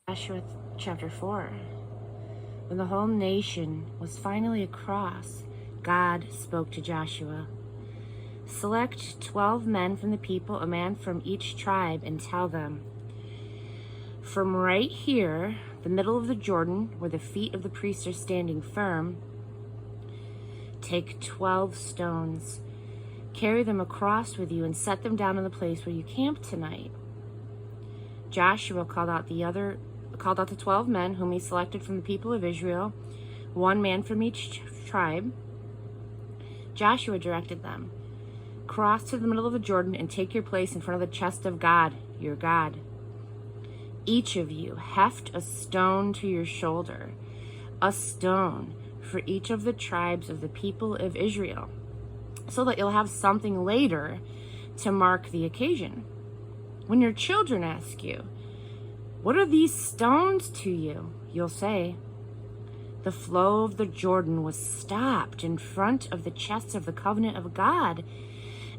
Joshua chapter 4. When the whole nation was finally across, God spoke to Joshua. Select 12 men from the people, a man from each tribe, and tell them, from right here, the middle of the Jordan, where the feet of the priests are standing firm, take 12 stones, carry them across with you, and set them down in the place where you camp tonight. Joshua called out the 12 men whom he selected from the people of Israel, one man from each tribe. Joshua directed them, cross to the middle of the Jordan and take your place in front of the chest of God, your God. Each of you heft a stone to your shoulder, a stone for each of the tribes of the people of Israel, so that you'll have something later to mark the occasion. When your children ask you, what are these stones to you? You'll say, the flow of the Jordan was stopped in front of the chest of the covenant of God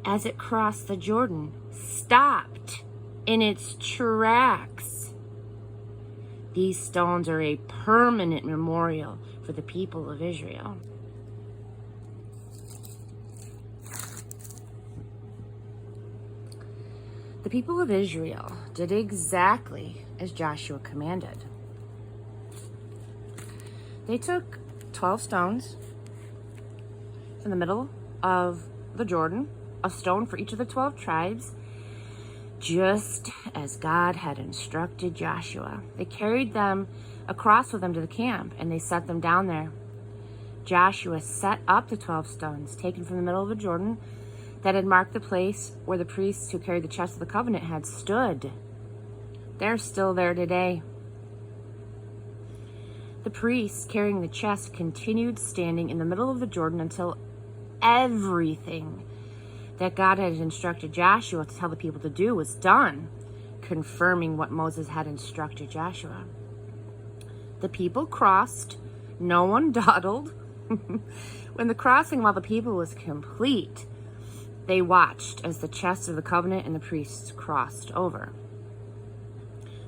as it crossed the Jordan, stopped in its tracks. These stones are a permanent memorial for the people of Israel. The people of Israel did exactly as Joshua commanded. They took 12 stones from the middle of the Jordan, a stone for each of the 12 tribes, just as God had instructed Joshua. They carried them across with them to the camp, and they set them down there. Joshua set up the 12 stones taken from the middle of the Jordan that had marked the place where the priests who carried the chest of the covenant had stood. They're still there today. The priests carrying the chest continued standing in the middle of the Jordan until everything that God had instructed Joshua to tell the people to do was done, confirming what Moses had instructed Joshua. The people crossed. No one dawdled. When the crossing of all the people was complete, they watched as the chest of the covenant and the priests crossed over.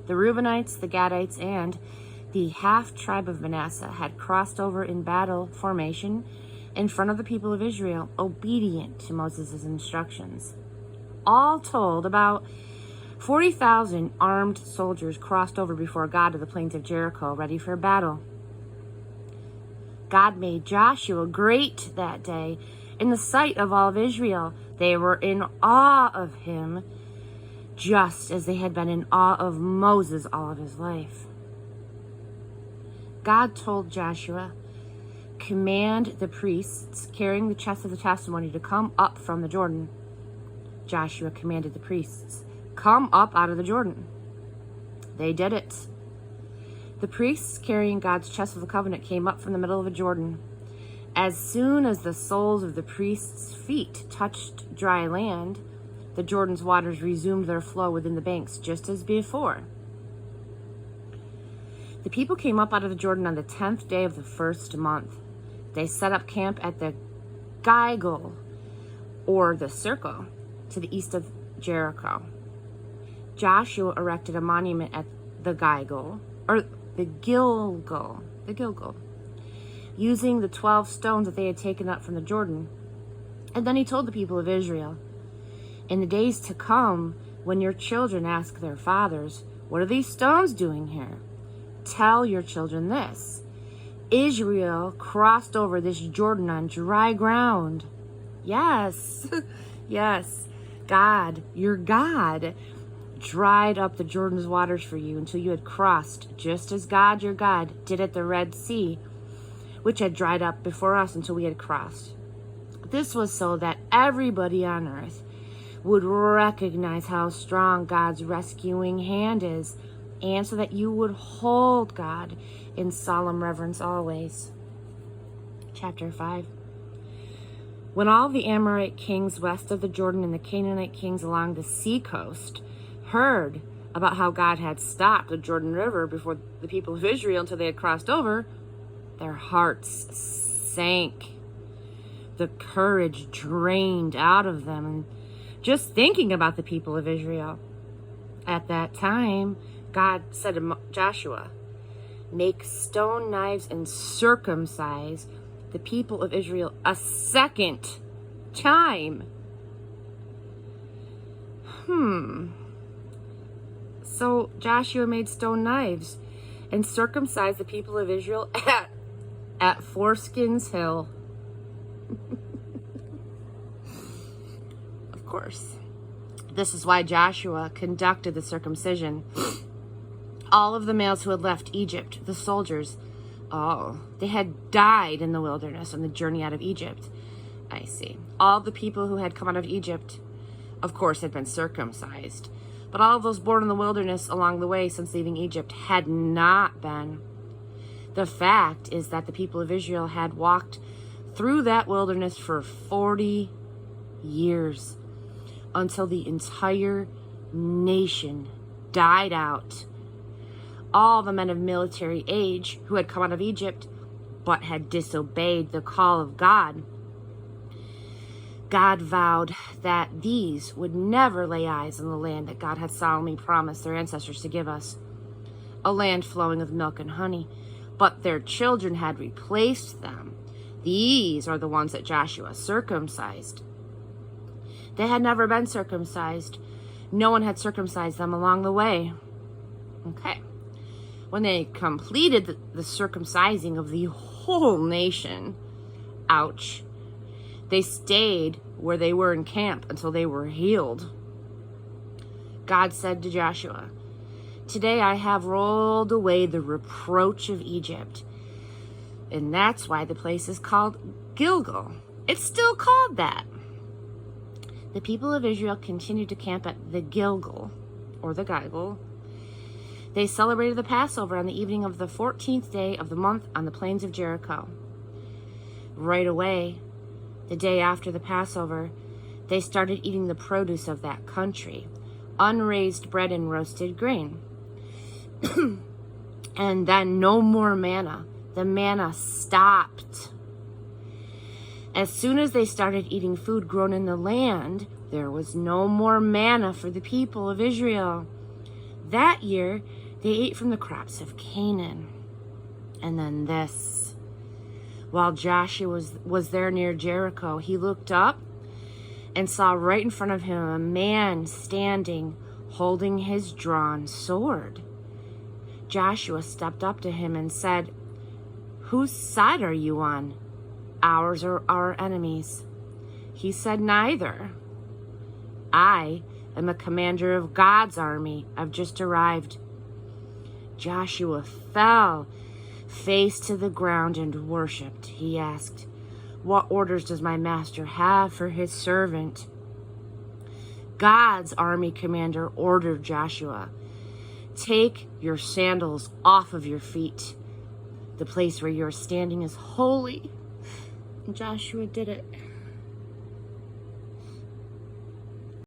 The Reubenites, the Gadites, and the half-tribe of Manasseh had crossed over in battle formation in front of the people of Israel, obedient to Moses' instructions. All told, about 40,000 armed soldiers crossed over before God to the plains of Jericho, ready for battle. God made Joshua great that day in the sight of all of Israel. They were in awe of him, just as they had been in awe of Moses all of his life. God told Joshua, command the priests carrying the chest of the testimony to come up from the Jordan. Joshua commanded the priests, come up out of the Jordan. They did it. The priests carrying God's chest of the covenant came up from the middle of the Jordan. As soon as the soles of the priests' feet touched dry land, the Jordan's waters resumed their flow within the banks, just as before. The people came up out of the Jordan on the 10th day of the first month. They set up camp at the Gilgal, or the circle, to the east of Jericho. Joshua erected a monument at the Gilgal, using the 12 stones that they had taken up from the Jordan. And then he told the people of Israel, in the days to come, when your children ask their fathers, what are these stones doing here? Tell your children this. Israel crossed over this Jordan on dry ground. Yes, yes, God, your God, dried up the Jordan's waters for you until you had crossed, just as God, your God, did at the Red Sea, which had dried up before us until we had crossed. This was so that everybody on earth would recognize how strong God's rescuing hand is, and so that you would hold God in solemn reverence always. Chapter 5. When all the Amorite kings west of the Jordan and the Canaanite kings along the seacoast heard about how God had stopped the Jordan River before the people of Israel until they had crossed over, their hearts sank. The courage drained out of them, and just thinking about the people of Israel. At that time, God said to Joshua, make stone knives and circumcise the people of Israel a second time. So Joshua made stone knives and circumcised the people of Israel at Foreskins Hill. Of course. This is why Joshua conducted the circumcision. All of the males who had left Egypt, the soldiers, they had died in the wilderness on the journey out of Egypt. I see. All the people who had come out of Egypt, of course, had been circumcised. But all of those born in the wilderness along the way since leaving Egypt had not been. The fact is that the people of Israel had walked through that wilderness for 40 years until the entire nation died out. All the men of military age who had come out of Egypt but had disobeyed the call of God, God vowed that these would never lay eyes on the land that God had solemnly promised their ancestors to give us, a land flowing with milk and honey, but their children had replaced them. These are the ones that Joshua circumcised. They had never been circumcised. No one had circumcised them along the way. Okay. When they completed the circumcising of the whole nation, ouch, they stayed where they were in camp until they were healed. God said to Joshua, today I have rolled away the reproach of Egypt. And that's why the place is called Gilgal. It's still called that. The people of Israel continued to camp at the Gilgal, or the Gilgal. They celebrated the Passover on the evening of the 14th day of the month on the plains of Jericho. Right away, the day after the Passover, they started eating the produce of that country, unraised bread and roasted grain. And then no more manna. The manna stopped. As soon as they started eating food grown in the land, there was no more manna for the people of Israel. That year, they ate from the crops of Canaan. And then this. While Joshua was there near Jericho, he looked up and saw right in front of him a man standing, holding his drawn sword. Joshua stepped up to him and said, "Whose side are you on? Ours or our enemies?" He said, "Neither. I am a commander of God's army. I've just arrived." Joshua fell face to the ground and worshipped. He asked, "What orders does my master have for his servant?" God's army commander ordered Joshua, "Take your sandals off of your feet. The place where you're standing is holy." And Joshua did it.